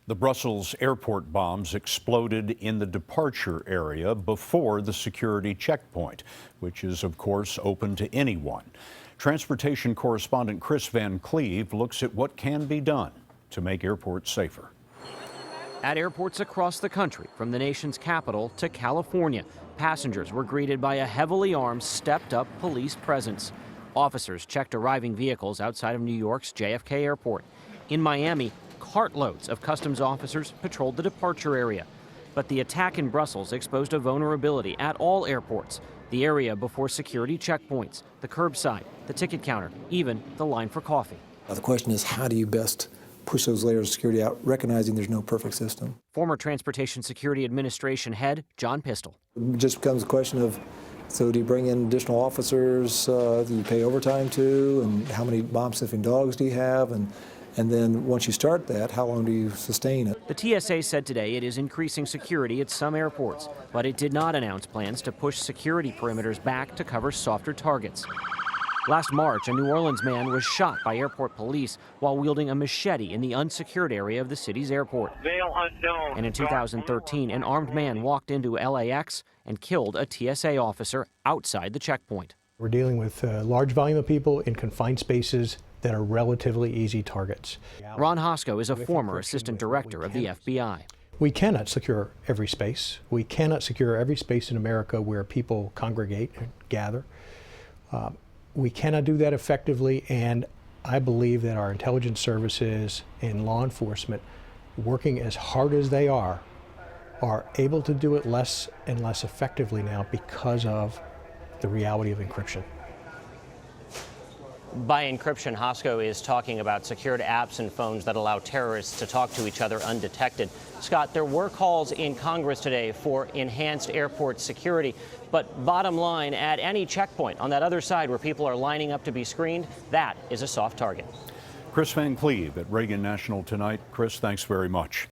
The Brussels airport bombs exploded in the departure area before the security checkpoint, which is, of course, open to anyone. Transportation correspondent Kris Van Cleave looks at what can be done to make airports safer. At airports across the country, from the nation's capital to California, passengers were greeted by a heavily armed, stepped-up police presence. Officers checked arriving vehicles outside of New York's JFK Airport. In Miami, cartloads of customs officers patrolled the departure area. But the attack in Brussels exposed a vulnerability at all airports. The area before security checkpoints, the curbside, the ticket counter, even the line for coffee. The question is, how do you best push those layers of security out, recognizing there's no perfect system? Former Transportation Security Administration head John Pistol. It just becomes a question of, so do you bring in additional officers that you pay overtime to, and how many bomb-sniffing dogs do you have? And then once you start that, how long do you sustain it? The TSA said today it is increasing security at some airports, but it did not announce plans to push security perimeters back to cover softer targets. Last March, a New Orleans man was shot by airport police while wielding a machete in the unsecured area of the city's airport. Veil unknown. And in 2013, an armed man walked into LAX and killed a TSA officer outside the checkpoint. We're dealing with a large volume of people in confined spaces that are relatively easy targets. Ron Hosko is a former assistant director of the FBI. We cannot secure every space. We cannot secure every space in America where people congregate and gather. We cannot do that effectively, and I believe that our intelligence services and law enforcement, working as hard as they are able to do it less and less effectively now because of the reality of encryption. By encryption, Hosko is talking about secured apps and phones that allow terrorists to talk to each other undetected. Scott, there were calls in Congress today for enhanced airport security, but bottom line, at any checkpoint on that other side where people are lining up to be screened, that is a soft target. Kris Van Cleave at Reagan National tonight. Kris, thanks very much.